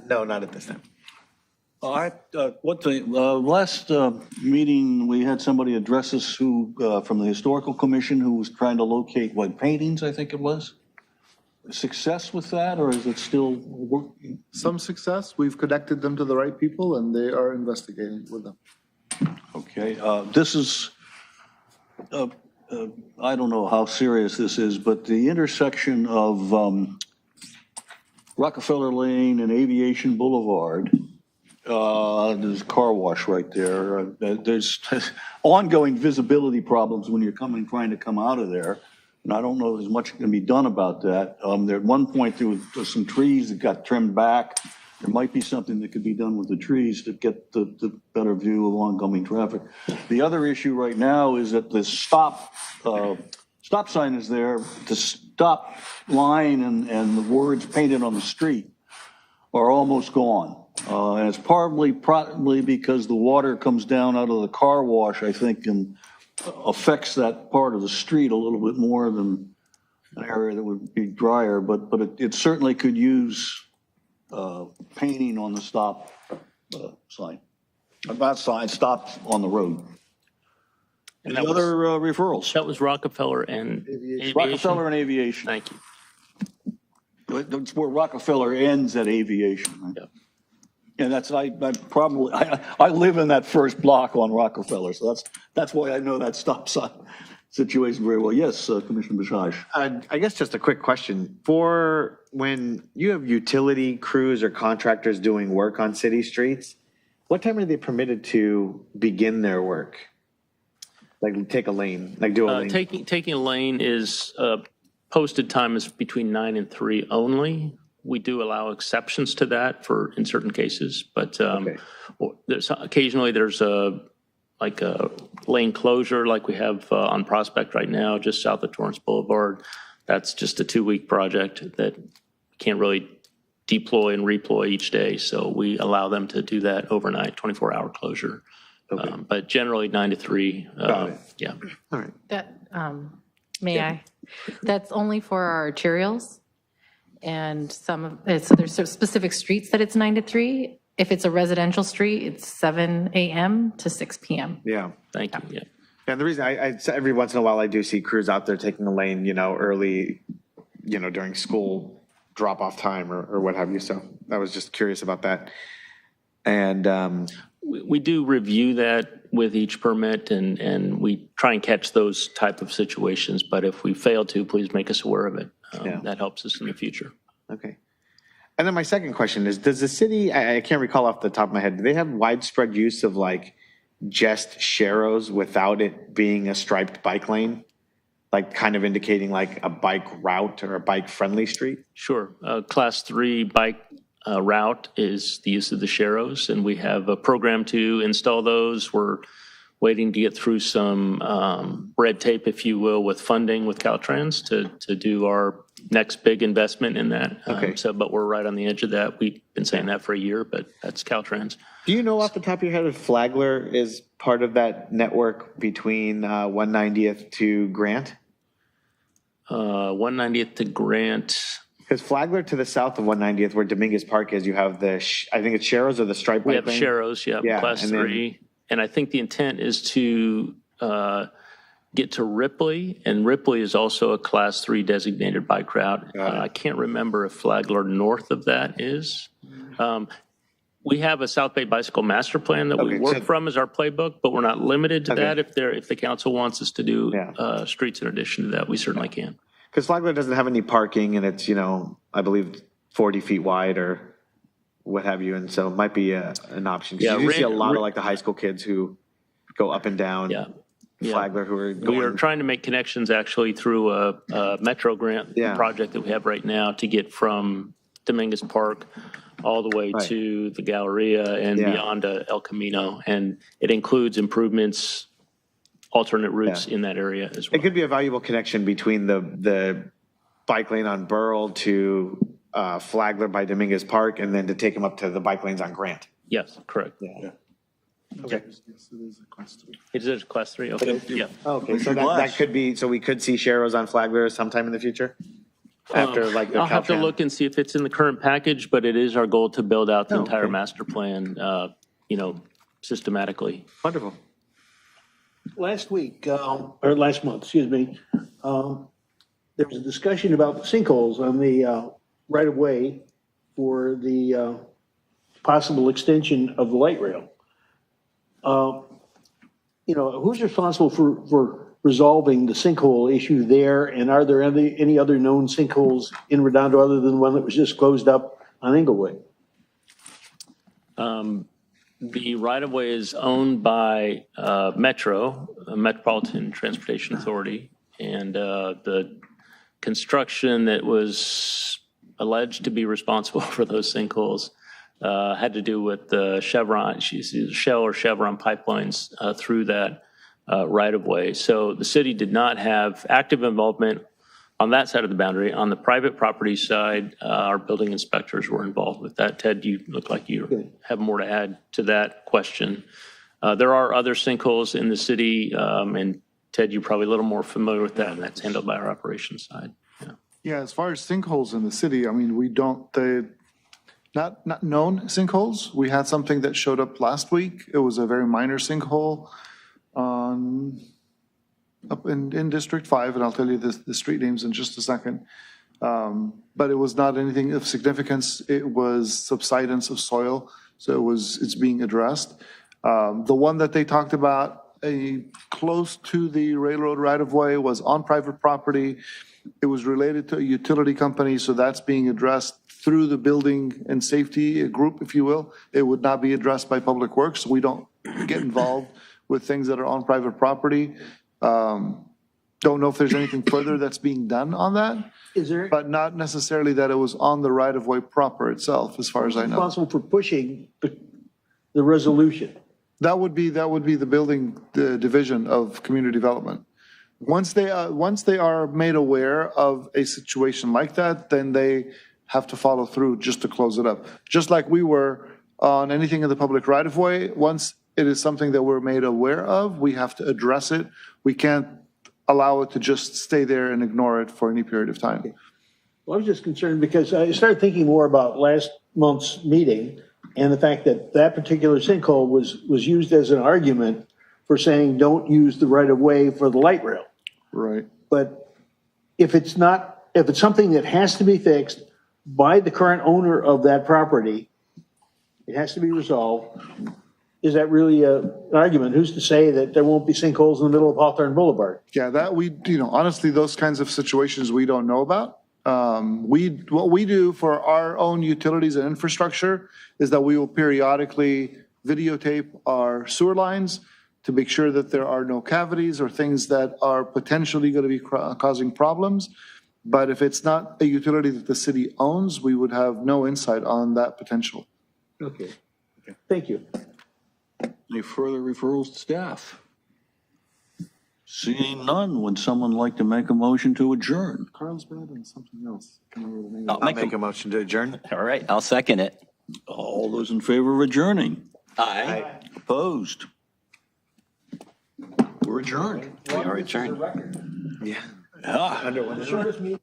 No, not at this time. All right, last meeting, we had somebody address us who, from the Historical Commission, who was trying to locate, paintings, I think it was? Success with that, or is it still working? Some success, we've connected them to the right people, and they are investigating with them. Okay, this is, I don't know how serious this is, but the intersection of Rockefeller Lane and Aviation Boulevard, there's a car wash right there. There's ongoing visibility problems when you're trying to come out of there. And I don't know if there's much can be done about that. At one point, there was some trees that got trimmed back. There might be something that could be done with the trees to get the better view of oncoming traffic. The other issue right now is that the stop sign is there stop line and the words painted on the street are almost gone. And it's probably because the water comes down out of the car wash, I think, and affects that part of the street a little bit more than an area that would be drier, but it certainly could use painting on the stop sign. Not sign, stop on the road. And Any that was- other referrals? That was Rockefeller and aviation. Rockefeller and aviation. Thank you. That's where Rockefeller ends at aviation, right? Yep. And that's, I live in that first block on Rockefeller, so that's why I know that stop sign situation very well. Yes, Commissioner Bajaj. I guess just a quick question. For when you have utility crews or contractors doing work on city streets, what time are they permitted to begin their work? Like take a lane, like do a lane? Taking a lane is, posted time is between 9 and 3 only. We do allow exceptions to that in certain cases, but occasionally there's a lane closure like we have on Prospect right now, just south of Torrance Boulevard. That's just a 2-week project that can't really deploy and redeploy each day. So we allow them to do that overnight, 24-hour closure. Okay. But generally 9 to 3. Got it. Yeah. All right. That, may I? That's only for our arterials. And so there's specific streets that it's 9 to 3. If it's a residential street, it's 7 a.m. to 6 p.m. Yeah. Thank you. Yeah. And the reason I every once in a while I do see crews out there taking a lane, early, during school drop off time or what have you. So I was just curious about that. And We do review that with each permit, and we try and catch those type of situations. But if we fail to, please make us aware of it. Yeah. That helps us in the future. okay. And then my second question is, does the city, I can't recall off the top of my head, do they have widespread use of like just sharrows without it being a striped bike lane? Like kind of indicating like a bike route or a bike friendly street? Sure. Class 3 bike route is the use of the sharrows, and we have a program to install those. We're waiting to get through some red tape, if you will, with funding with Caltrans to do our next big investment in that. Okay. But we're right on the edge of that. We've been saying that for a year, but that's Caltrans. Do you know off the top of your head if Flagler is part of that network between 190th to Grant? 190th to Grant. Because Flagler to the south of 190th, where Dominguez Park is, you have I think it's Sharrows or the striped We bike have lane? Sharrows, yeah, class and then- 3. And I think the intent is to get to Ripley, and Ripley is also a class 3 designated bike route. I can't remember if Flagler north of that is. We have a South Bay Bicycle Master Plan that we Okay, work so- from as our playbook, but we're not limited to Okay. that. If the council wants us to do Yeah. streets in addition to that, we certainly can. Because Flagler doesn't have any parking and it's, I believe 40 feet wide or what have you. And so it might be an option. 'Cause Yeah, you do see a lot Ran- of like the high school kids who go up and down Yeah. Yeah. Flagler who are We are going. trying to make connections actually through a Metro grant Yeah. project that we have right now to get from Dominguez Park all the way Right. to the Galleria and Yeah. beyond to El Camino. And it includes improvements, alternate routes Yeah. in that area as It well. could be a valuable connection between the bike lane on Burl to Flagler by Dominguez Park and then to take them up to the bike lanes on Grant. Yes, correct. Yeah. Okay. It is a class 3, okay, yeah. Okay, so that could be, so we could see Sharrows on Flagler sometime in the future? After like the I'll have to Caltrans? look and see if it's in the current package, but it is our goal to build out the Oh, entire okay. master plan, systematically. Wonderful. Last week, or last month, excuse me, there was a discussion about sinkholes on the right-of-way for the possible extension of the light rail. Who's responsible for resolving the sinkhole issue there? And are there any other known sinkholes in Redondo other than the one that was just closed up on Inglewood? The right-of-way is owned by Metro, Metropolitan Transportation Authority, and the construction that was alleged to be responsible for those sinkholes had to do with the Shell or Chevron pipelines through that right-of-way. So the city did not have active involvement on that side of the boundary. On the private property side, our building inspectors were involved with that. Ted, you look like you have more to add to that question. There are other sinkholes in the city, and Ted, you're probably a little more familiar with that, and that's handled by our operations side. Yeah, as far as sinkholes in the city, I mean, we don't, not known sinkholes. We had something that showed up last week. It was a very minor sinkhole up in District 5, and I'll tell you the street names in just a second. But it was not anything of significance. It was subsidence of soil, so it's being addressed. The one that they talked about close to the railroad right-of-way was on private property. It was related to a utility company, so that's being addressed through the building and safety group, if you will. It would not be addressed by Public Works. We don't get involved with things that are on private property. Don't know if there's anything further that's being done on that. Is there? But not necessarily that it was on the right-of-way proper itself, as far as I know. Responsible for pushing the resolution? That would be the building division of community development. Once they are made aware of a situation like that, then they have to follow through just to close it up. Just like we were on anything in the public right-of-way, once it is something that we're made aware of, we have to address it. We can't allow it to just stay there and ignore it for any period of time. Well, I was just concerned because I started thinking more about last month's meeting and the fact that that particular sinkhole was used as an argument for saying don't use the right-of-way for the light rail. Right. But if it's something that has to be fixed by the current owner of that property, it has to be resolved. Is that really an argument? Who's to say that there won't be sinkholes in the middle of Hawthorne Boulevard? Yeah, that honestly, those kinds of situations we don't know about. What we do for our own utilities and infrastructure is that we will periodically videotape our sewer lines to make sure that there are no cavities or things that are potentially going to be causing problems. But if it's not a utility that the city owns, we would have no insight on that potential. Okay. Thank you. Any further referrals to staff? Seeing none, would someone like to make a motion to adjourn? Carlsbad and something else. Can't remember the name. I'll make a motion to adjourn. All right, I'll second it. All those in favor of adjourning? Aye. Opposed? We're adjourned. We are adjourned. Yeah. Yeah. The shortest meeting